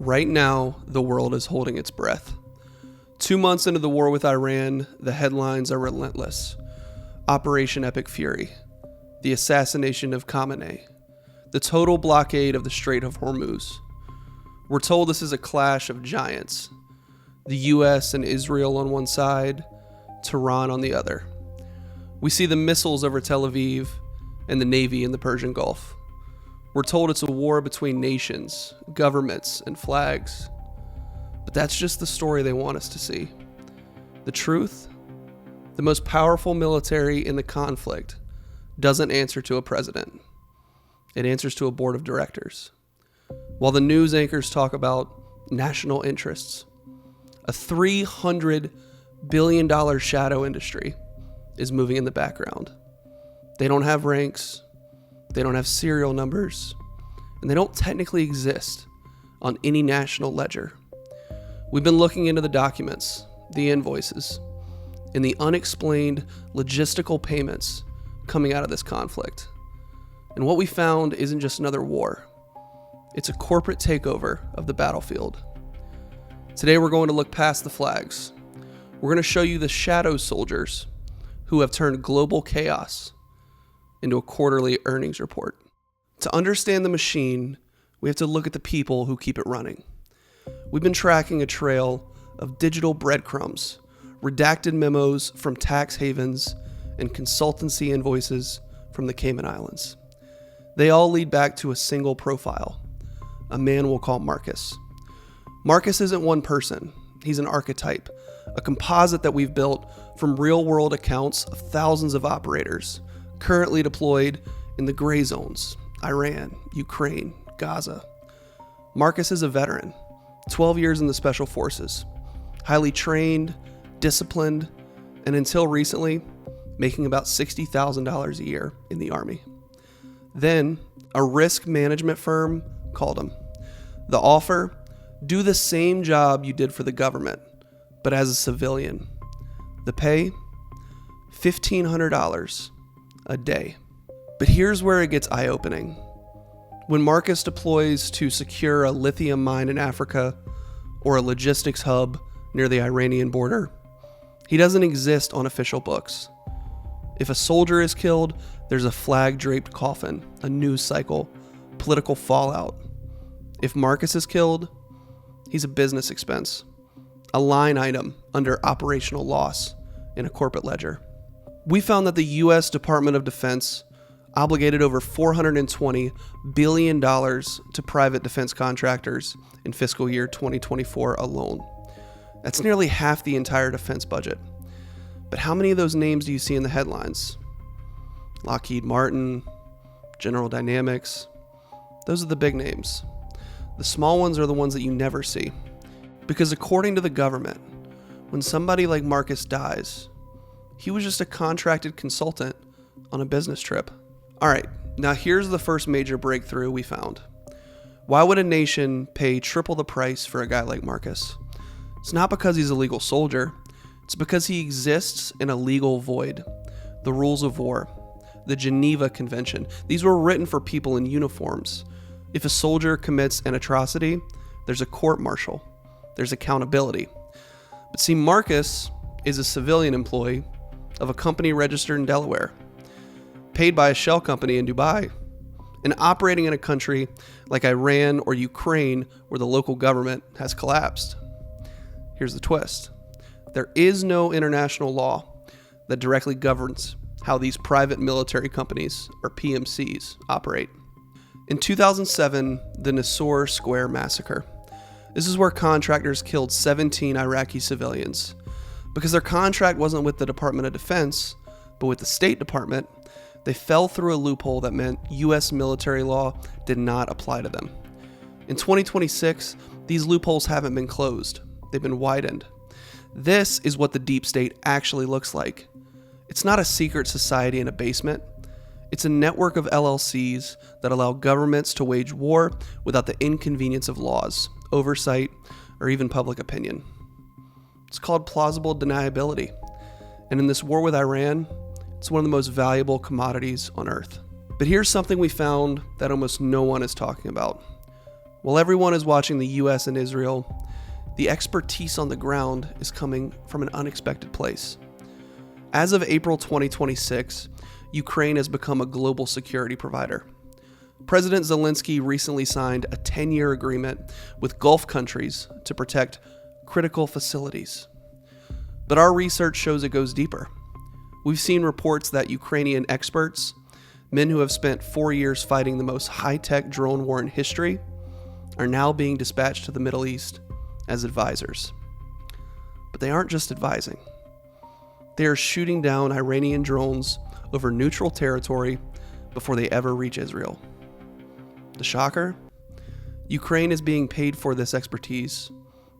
Right now, the world is holding its breath. 2 months into the war with Iran, the headlines are relentless. Operation Epic Fury, the assassination of Khamenei, the total blockade of the Strait of Hormuz. We're told this is a clash of giants. The US and Israel on one side, Tehran on the other. We see the missiles over Tel Aviv and the Navy in the Persian Gulf. We're told it's a war between nations, governments, and flags. But that's just the story they want us to see. The truth? The most powerful military in the conflict doesn't answer to a president. It answers to a board of directors. While the news anchors talk about national interests, a $300 billion shadow industry is moving in the background. They don't have ranks, they don't have serial numbers, and they don't technically exist on any national ledger. We've been looking into the documents, the invoices, and the unexplained logistical payments coming out of this conflict. And what we found isn't just another war. It's a corporate takeover of the battlefield. Today we're going to look past the flags. We're going to show you the shadow soldiers who have turned global chaos into a quarterly earnings report. To understand the machine, we have to look at the people who keep it running. We've been tracking a trail of digital breadcrumbs, redacted memos from tax havens, and consultancy invoices from the Cayman Islands. They all lead back to a single profile, a man we'll call Marcus. Marcus isn't one person. He's an archetype, a composite that we've built from real-world accounts of thousands of operators currently deployed in the gray zones, Iran, Ukraine, Gaza. Marcus is a veteran, 12 years in the Special Forces, highly trained, disciplined, and until recently, making about $60,000 a year in the Army. Then, a risk management firm called him. The offer: do the same job you did for the government, but as a civilian. The pay? $1,500 a day. But here's where it gets eye-opening. When Marcus deploys to secure a lithium mine in Africa or a logistics hub near the Iranian border, he doesn't exist on official books. If a soldier is killed, there's a flag-draped coffin, a news cycle, political fallout. If Marcus is killed, he's a business expense, a line item under operational loss in a corporate ledger. We found that the U.S. Department of Defense obligated over $420 billion to private defense contractors in fiscal year 2024 alone. That's nearly half the entire defense budget. But how many of those names do you see in the headlines? Lockheed Martin, General Dynamics. Those are the big names. The small ones are the ones that you never see. Because according to the government, when somebody like Marcus dies, he was just a contracted consultant on a business trip. All right, now here's the first major breakthrough we found. Why would a nation pay triple the price for a guy like Marcus? It's not because he's a legal soldier. It's because he exists in a legal void. The rules of war, the Geneva Convention, these were written for people in uniforms. If a soldier commits an atrocity, there's a court-martial. There's accountability. But see, Marcus is a civilian employee of a company registered in Delaware, paid by a shell company in Dubai, and operating in a country like Iran or Ukraine where the local government has collapsed. Here's the twist. There is no international law that directly governs how these private military companies, or PMCs, operate. In 2007, the Nisour Square massacre. This is where contractors killed 17 Iraqi civilians. Because their contract wasn't with the Department of Defense, but with the State Department, they fell through a loophole that meant U.S. military law did not apply to them. In 2026, these loopholes haven't been closed. They've been widened. This is what the deep state actually looks like. It's not a secret society in a basement. It's a network of LLCs that allow governments to wage war without the inconvenience of laws, oversight, or even public opinion. It's called plausible deniability. And in this war with Iran, it's one of the most valuable commodities on Earth. But here's something we found that almost no one is talking about. While everyone is watching the US and Israel, the expertise on the ground is coming from an unexpected place. As of April 2026, Ukraine has become a global security provider. President Zelensky recently signed a 10-year agreement with Gulf countries to protect critical facilities. But our research shows it goes deeper. We've seen reports that Ukrainian experts, men who have spent 4 years fighting the most high-tech drone war in history, are now being dispatched to the Middle East as advisors. But they aren't just advising. They are shooting down Iranian drones over neutral territory before they ever reach Israel. The shocker? Ukraine is being paid for this expertise,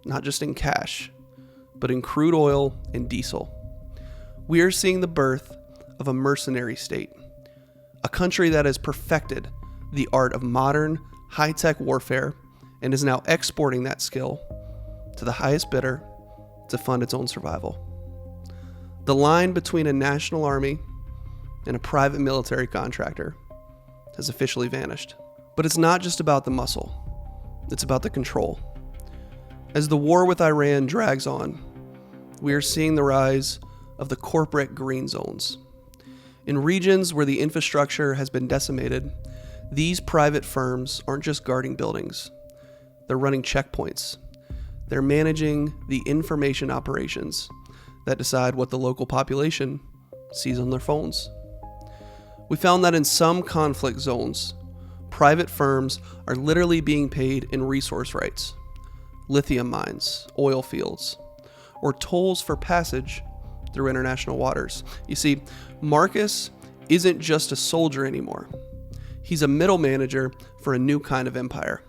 not just in cash, but in crude oil and diesel. We are seeing the birth of a mercenary state, a country that has perfected the art of modern, high-tech warfare and is now exporting that skill to the highest bidder to fund its own survival. The line between a national army and a private military contractor has officially vanished. But it's not just about the muscle, it's about the control. As the war with Iran drags on, we are seeing the rise of the corporate green zones. In regions where the infrastructure has been decimated, these private firms aren't just guarding buildings, they're running checkpoints. They're managing the information operations that decide what the local population sees on their phones. We found that in some conflict zones, private firms are literally being paid in resource rights, lithium mines, oil fields, or tolls for passage through international waters. You see, Marcus isn't just a soldier anymore. He's a middle manager for a new kind of empire,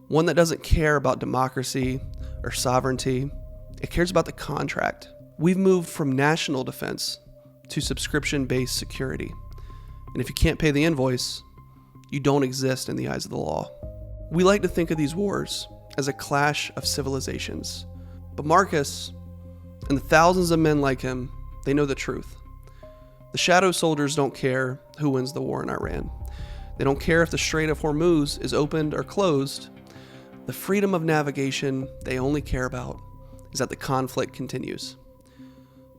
one that doesn't care about democracy or sovereignty. It cares about the contract. We've moved from national defense to subscription-based security. And if you can't pay the invoice, you don't exist in the eyes of the law. We like to think of these wars as a clash of civilizations. But Marcus and the thousands of men like him, they know the truth. The shadow soldiers don't care who wins the war in Iran. They don't care if the Strait of Hormuz is opened or closed. The freedom of navigation they only care about is that the conflict continues.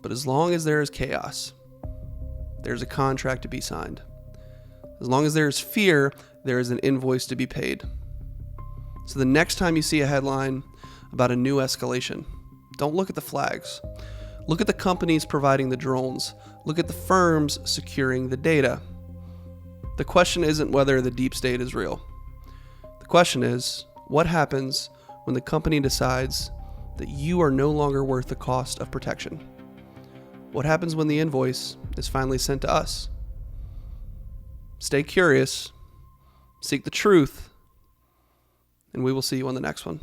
But as long as there is chaos, there's a contract to be signed. As long as there is fear, there is an invoice to be paid. So the next time you see a headline about a new escalation, don't look at the flags. Look at the companies providing the drones. Look at the firms securing the data. The question isn't whether the deep state is real. The question is, what happens when the company decides that you are no longer worth the cost of protection? What happens when the invoice is finally sent to us? Stay curious, seek the truth, and we will see you on the next one.